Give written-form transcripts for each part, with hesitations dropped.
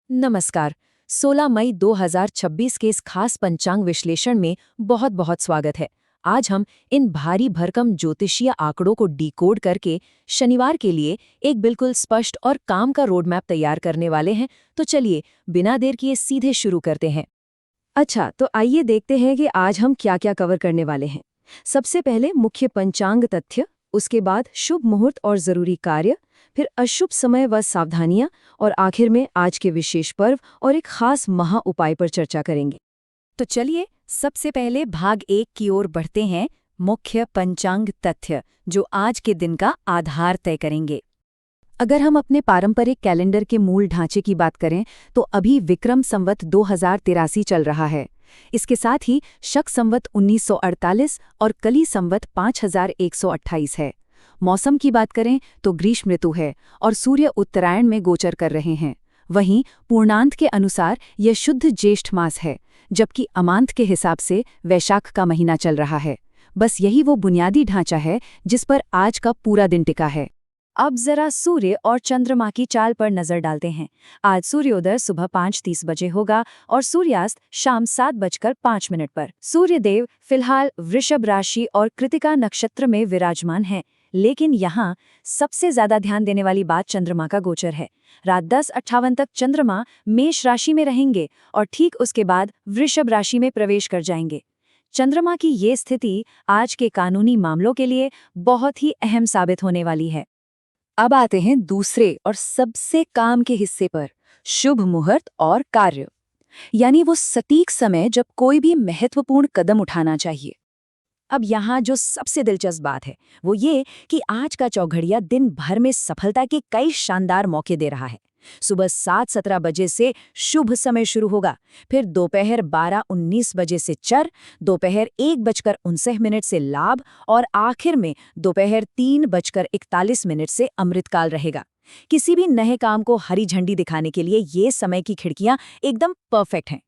नमस्कार। 16 मई 2026 के इस खास पंचांग विश्लेषण में बहुत बहुत स्वागत है। आज हम इन भारी भरकम ज्योतिषीय आंकड़ों को डिकोड करके शनिवार के लिए एक बिल्कुल स्पष्ट और काम का रोड मैप तैयार करने वाले हैं। तो चलिए बिना देर किए सीधे शुरू करते हैं। अच्छा, तो आइए देखते हैं कि आज हम क्या क्या कवर करने वाले हैं। सबसे पहले मुख्य पंचांग तथ्य, उसके बाद शुभ मुहूर्त और जरूरी कार्य, फिर अशुभ समय व सावधानियां, और आखिर में आज के विशेष पर्व और एक खास महा उपाय पर चर्चा करेंगे। तो चलिए सबसे पहले भाग 1 की ओर बढ़ते हैं। मुख्य पंचांग तथ्य जो आज के दिन का आधार तय करेंगे। अगर हम अपने पारंपरिक कैलेंडर के मूल ढांचे की बात करें तो अभी विक्रम संवत 2083 चल रहा है। इसके साथ ही शक संवत 1948 और कली संवत 5128 है। मौसम की बात करें तो ग्रीष्म ऋतु है और सूर्य उत्तरायण में गोचर कर रहे हैं। वहीं पूर्णांत के अनुसार यह शुद्ध ज्येष्ठ मास है, जबकि अमांत के हिसाब से वैशाख का महीना चल रहा है। बस यही वो बुनियादी ढांचा है जिस पर आज का पूरा दिन टिका है। अब जरा सूर्य और चंद्रमा की चाल पर नजर डालते हैं। आज सूर्योदय सुबह 5:30 बजे होगा और सूर्यास्त शाम 7:05 पर। सूर्यदेव फिलहाल वृषभ राशि और कृतिका नक्षत्र में विराजमान हैं, लेकिन यहाँ सबसे ज्यादा ध्यान देने वाली बात चंद्रमा का गोचर है। रात 10:58 तक चंद्रमा मेष राशि में रहेंगे और ठीक उसके बाद वृषभ राशि में प्रवेश कर जाएंगे। चंद्रमा की ये स्थिति आज के कानूनी मामलों के लिए बहुत ही अहम साबित होने वाली है। अब आते हैं दूसरे और सबसे काम के हिस्से पर, शुभ मुहूर्त और कार्य, यानी वो सटीक समय जब कोई भी महत्वपूर्ण कदम उठाना चाहिए। अब यहाँ जो सबसे दिलचस्प बात है वो ये कि आज का चौघड़िया दिन भर में सफलता के कई शानदार मौके दे रहा है। सुबह 7:17 बजे से शुभ समय शुरू होगा, फिर दोपहर 12:19 बजे से चर, दोपहर 1:59 से लाभ और आखिर में दोपहर 3:41 से अमृतकाल रहेगा। किसी भी नए काम को हरी झंडी दिखाने के लिए ये समय की खिड़कियां एकदम परफेक्ट हैं।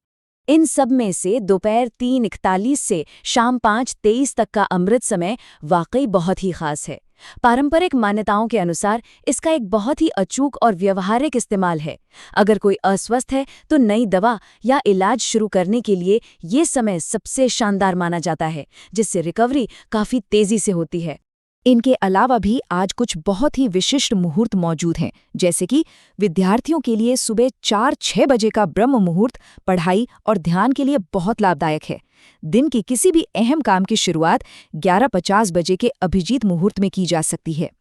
इन सब में से दोपहर 3:41 से शाम 5:23 तक का अमृत समय वाकई बहुत ही खास है। पारंपरिक मान्यताओं के अनुसार इसका एक बहुत ही अचूक और व्यवहारिक इस्तेमाल है। अगर कोई अस्वस्थ है तो नई दवा या इलाज शुरू करने के लिए ये समय सबसे शानदार माना जाता है, जिससे रिकवरी काफी तेजी से होती है। इनके अलावा भी आज कुछ बहुत ही विशिष्ट मुहूर्त मौजूद हैं, जैसे कि विद्यार्थियों के लिए सुबह 4-6 बजे का ब्रह्म मुहूर्त पढ़ाई और ध्यान के लिए बहुत लाभदायक है। दिन की किसी भी अहम काम की शुरुआत 11:50 बजे के अभिजीत मुहूर्त में की जा सकती है।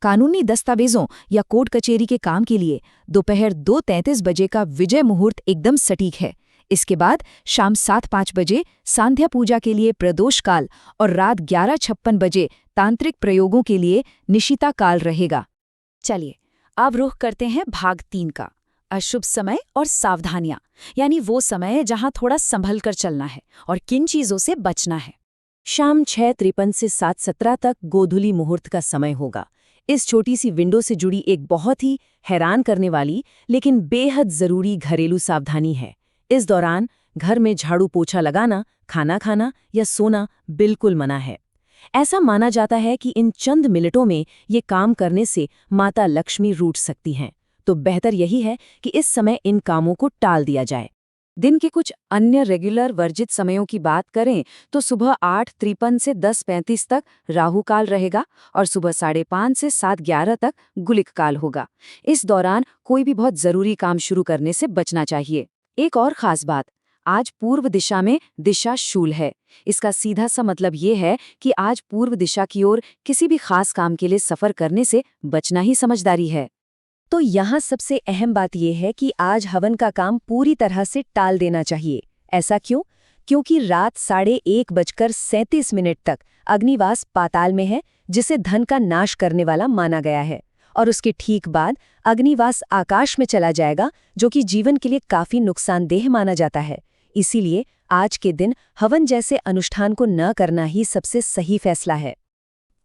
कानूनी दस्तावेजों या कोर्ट कचेरी के काम के लिए दोपहर 2:33 बजे का विजय मुहूर्त एकदम सटीक है। इसके बाद शाम 7:05 बजे सांध्या पूजा के लिए प्रदोष काल और रात 11:56 बजे तांत्रिक प्रयोगों के लिए निशिता काल रहेगा। चलिए अब रुख करते हैं भाग 3 का, अशुभ समय और सावधानियां, यानी वो समय जहां थोड़ा संभल कर चलना है और किन चीजों से बचना है। शाम 6:53 से 7:17 तक गोधूली मुहूर्त का समय होगा। इस छोटी सी विंडो से जुड़ी एक बहुत ही हैरान करने वाली लेकिन बेहद जरूरी घरेलू सावधानी है। इस दौरान घर में झाड़ू पोछा लगाना, खाना खाना या सोना बिल्कुल मना है। ऐसा माना जाता है कि इन चंद मिनटों में ये काम करने से माता लक्ष्मी रूठ सकती हैं, तो बेहतर यही है कि इस समय इन कामों को टाल दिया जाए। दिन के कुछ अन्य रेगुलर वर्जित समयों की बात करें तो सुबह 8:53 से 10:35 तक राहु काल रहेगा और सुबह 5:30 से 7:11 तक गुलिक काल होगा। इस दौरान कोई भी बहुत जरूरी काम शुरू करने से बचना चाहिए। एक और खास बात, आज पूर्व दिशा में दिशा शूल है। इसका सीधा सा मतलब ये है कि आज पूर्व दिशा की ओर किसी भी खास काम के लिए सफर करने से बचना ही समझदारी है। तो यहाँ सबसे अहम बात यह है कि आज हवन का काम पूरी तरह से टाल देना चाहिए। ऐसा क्यों? क्योंकि रात 1:37 तक अग्निवास पाताल में है, जिसे धन का नाश करने वाला माना गया है, और उसके ठीक बाद अग्निवास आकाश में चला जाएगा, जो कि जीवन के लिए काफी नुकसानदेह माना जाता है। इसीलिए आज के दिन हवन जैसे अनुष्ठान को न करना ही सबसे सही फैसला है।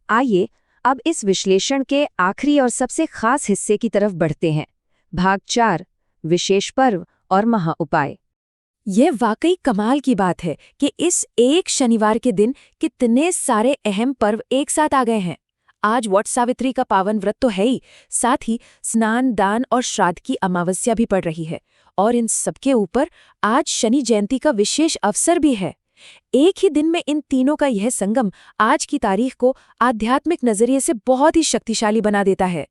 आइए अब इस विश्लेषण के आखिरी और सबसे खास हिस्से की तरफ बढ़ते हैं, भाग 4, विशेष पर्व और महा उपाय। यह वाकई कमाल की बात है कि इस एक शनिवार के दिन कितने सारे अहम पर्व एक साथ आ गए हैं। आज वट सावित्री का पावन व्रत तो है ही, साथ ही स्नान, दान और श्राद्ध की अमावस्या भी पड़ रही है। और इन सबके ऊपर आज शनि जयंती का विशेष अवसर भी है। एक ही दिन में इन तीनों का यह संगम आज की तारीख को आध्यात्मिक नजरिए से बहुत ही शक्तिशाली बना देता है।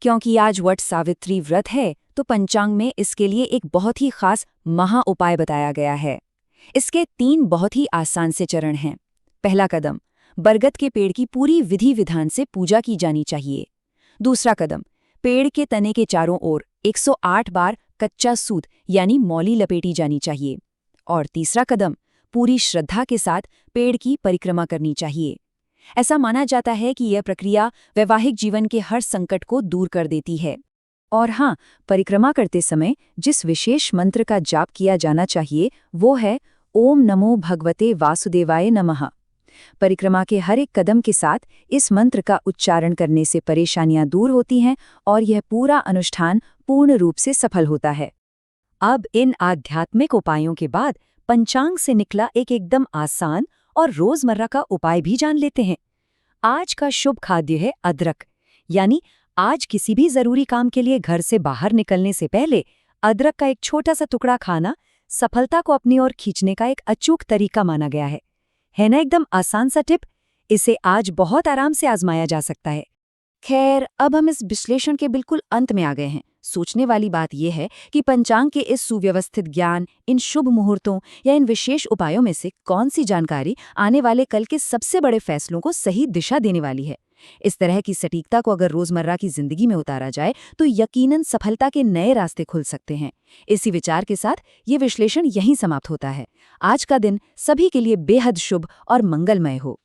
क्योंकि आज वट सावित्री व्रत है, तो पंचांग में इसके लिए एक बहुत ही खास महा उपाय बताया गया है। इसके 3 बहुत ही आसान से चरण हैं। पहला कदम, बरगद के पेड़ की पूरी विधि विधान से पूजा की जानी चाहिए। दूसरा कदम, पेड़ के तने के चारों ओर 108 बार कच्चा सूत यानी मौली लपेटी जानी चाहिए। और तीसरा कदम, पूरी श्रद्धा के साथ पेड़ की परिक्रमा करनी चाहिए। ऐसा माना जाता है कि यह प्रक्रिया वैवाहिक जीवन के हर संकट को दूर कर देती है। और हाँ, परिक्रमा करते समय जिस विशेष मंत्र का जाप किया जाना चाहिए वो है ओम नमो भगवते वासुदेवाय नमः। परिक्रमा के हर एक कदम के साथ इस मंत्र का उच्चारण करने से परेशानियां दूर होती हैं और यह पूरा अनुष्ठान पूर्ण रूप से सफल होता है। अब इन आध्यात्मिक उपायों के बाद पंचांग से निकला एक एकदम आसान और रोजमर्रा का उपाय भी जान लेते हैं। आज का शुभ खाद्य है अदरक, यानी आज किसी भी जरूरी काम के लिए घर से बाहर निकलने से पहले अदरक का एक छोटा सा टुकड़ा खाना सफलता को अपनी ओर खींचने का एक अचूक तरीका माना गया है ना एकदम आसान सा टिप। इसे आज बहुत आराम से आजमाया जा सकता है। खैर, अब हम इस विश्लेषण के बिल्कुल अंत में आ गए हैं। सोचने वाली बात यह है कि पंचांग के इस सुव्यवस्थित ज्ञान, इन शुभ मुहूर्तों या इन विशेष उपायों में से कौन सी जानकारी आने वाले कल के सबसे बड़े फैसलों को सही दिशा देने वाली है। इस तरह की सटीकता को अगर रोजमर्रा की जिंदगी में उतारा जाए तो यकीनन सफलता के नए रास्ते खुल सकते हैं। इसी विचार के साथ ये विश्लेषण यहीं समाप्त होता है। आज का दिन सभी के लिए बेहद शुभ और मंगलमय हो।